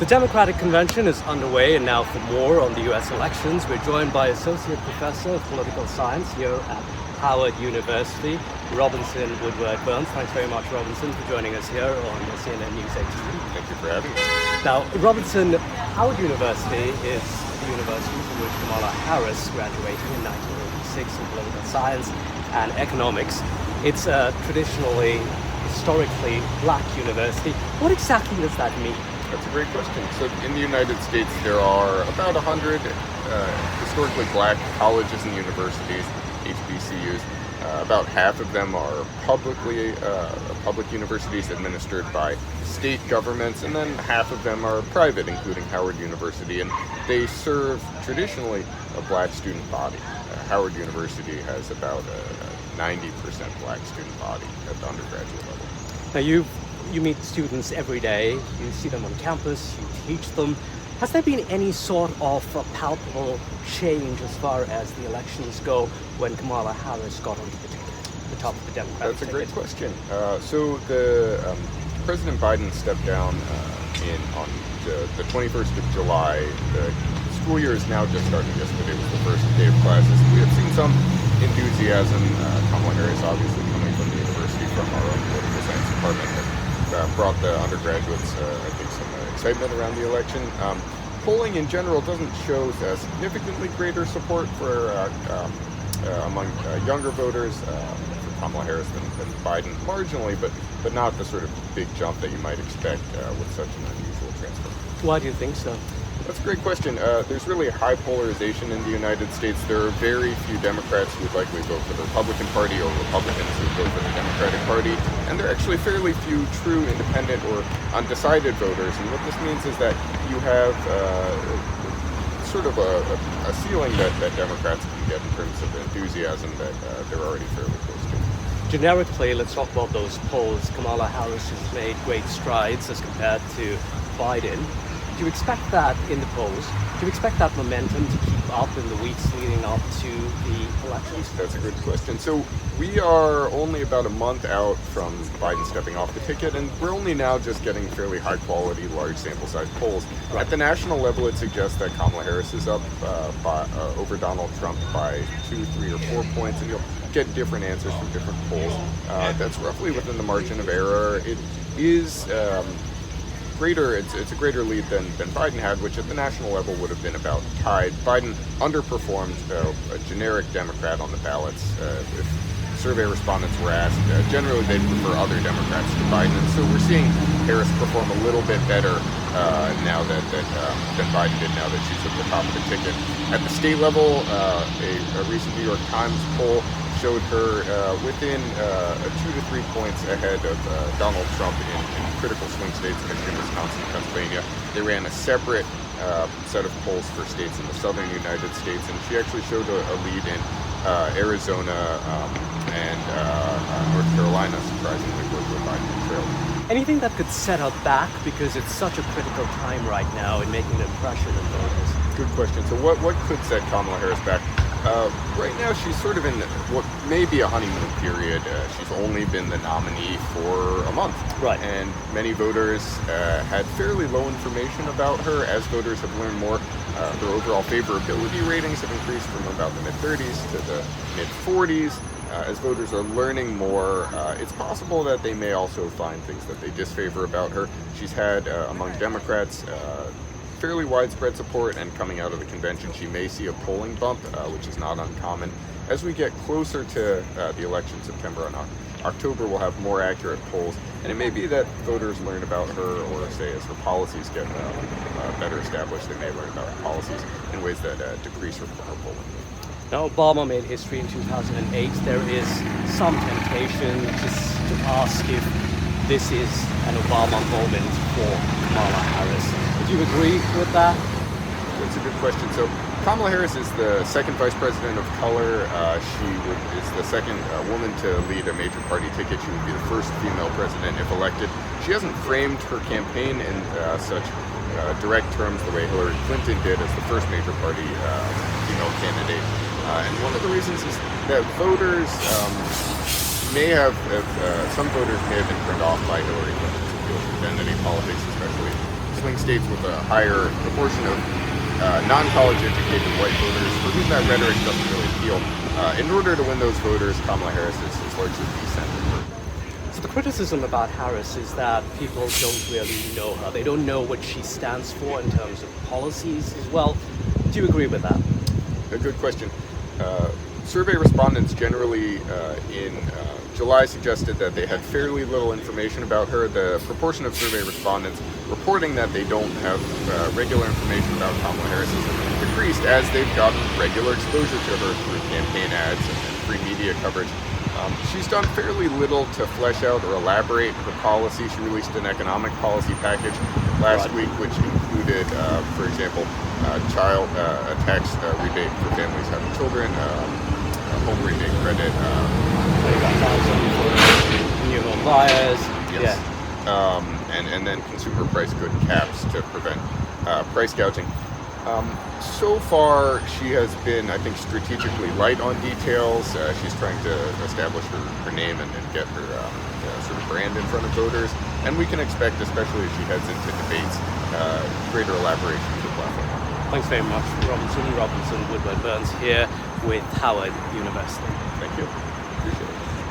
The Democratic Convention is underway, and now for more on the U.S. elections, we're joined by Associate Professor of Political Science here at Howard University, Robinson Woodward-Burns. Thanks very much, Robinson, for joining us here on CNN News 18. Thank you for having me. Now, Robinson, Howard University is the university from which Kamala Harris graduated in 1986 in political science and economics. It's a traditionally, historically black university. What exactly does that mean? That's a great question. So in the United States, there are about 100 historically black colleges and universities, HBCUs. About half of them are public universities administered by state governments, and then half of them are private, including Howard University, and they serve traditionally a black student body. Howard University has about a 90% black student body at the undergraduate level. Now you meet students every day, you see them on campus, you teach them. Has there been any sort of palpable change as far as the elections go when Kamala Harris got onto the ticket, the top of the Democratic ticket? That's a great question. President Biden stepped down on the 21st of July. The school year is now just starting. Yesterday was the first day of classes. We have seen some enthusiasm. Kamala Harris, obviously coming from the university, from our own political science department, brought the undergraduates, I think, some excitement around the election. Polling in general doesn't show significantly greater support for among younger voters for Kamala Harris than Biden, marginally, but not the sort of big jump that you might expect with such an unusual transfer. Why do you think so? That's a great question. There's really a high polarization in the United States. There are very few Democrats who would likely vote for the Republican Party or Republicans who would vote for the Democratic Party. And there are actually fairly few true independent or undecided voters. And what this means is that you have sort of a ceiling that Democrats can get in terms of enthusiasm that they're already fairly close to. Generically, let's talk about those polls. Kamala Harris has made great strides as compared to Biden. Do you expect that in the polls? Do you expect that momentum to keep up in the weeks leading up to the elections? That's a good question. So we are only about a month out from Biden stepping off the ticket, and we're only now just getting fairly high quality, large sample size polls. Right. At the national level, it suggests that Kamala Harris is up over Donald Trump by 2, 3, or 4 points, and you'll get different answers from different polls. That's roughly within the margin of error. It is it's a greater lead than Biden had, which at the national level would have been about tied. Biden underperformed a generic Democrat on the ballots. If survey respondents were asked, generally they'd prefer other Democrats to Biden. And so we're seeing Harris perform a little bit better now than Biden did now that she's at the top of the ticket. At the state level, a recent New York Times poll showed her within 2 to 3 points ahead of Donald Trump in critical swing states, Michigan, Wisconsin, Pennsylvania. They ran a separate set of polls for states in the southern United States, and she actually showed a lead in Arizona and North Carolina, surprisingly, where Biden trailed. Anything that could set her back, because it's such a critical time right now in making an impression on voters? Good question. So what could set Kamala Harris back? Right now, she's sort of in what may be a honeymoon period. She's only been the nominee for a month. Right. And many voters had fairly low information about her. As voters have learned more, her overall favorability ratings have increased from about the mid-30s to the mid-40s. As voters are learning more, it's possible that they may also find things that they disfavor about her. She's had, among Democrats, fairly widespread support, and coming out of the convention, she may see a polling bump, which is not uncommon. As we get closer to the election, September and October, we'll have more accurate polls, and it may be that voters learn about her, or say as her policies get better established, they may learn about her policies in ways that decrease her polling. Now, Obama made history in 2008. There is some temptation just to ask if this is an Obama moment for Kamala Harris. Do you agree with that? That's a good question. So Kamala Harris is the second vice president of color. She is the second woman to lead a major party ticket. She would be the first female president if elected. She hasn't framed her campaign in such direct terms the way Hillary Clinton did as the first major party female candidate. And one of the reasons is that voters some voters may have been turned off by Hillary Clinton's appeal to identity politics, especially swing states with a higher proportion of non-college educated white voters for whom that rhetoric doesn't really appeal. In order to win those voters, Kamala Harris is largely de-centered her. So the criticism about Harris is that people don't really know her. They don't know what she stands for in terms of policies as well. Do you agree with that? A good question. Survey respondents generally in July suggested that they had fairly little information about her. The proportion of survey respondents reporting that they don't have regular information about Kamala Harris has decreased as they've gotten regular exposure to her through campaign ads and free media coverage. She's done fairly little to flesh out or elaborate her policy. She released an economic policy package last week, which included, for example, a tax rebate for families having children, a home rebate credit, 25,000 for new home buyers. yes, and then consumer price good caps to prevent price gouging. So far, she has been, I think, strategically light on details. She's trying to establish her name and get her sort of brand in front of voters. And we can expect, especially as she heads into debates, greater elaboration of the platform. Thanks very much, Robinson. Woodward Burns here with Howard University. Thank you.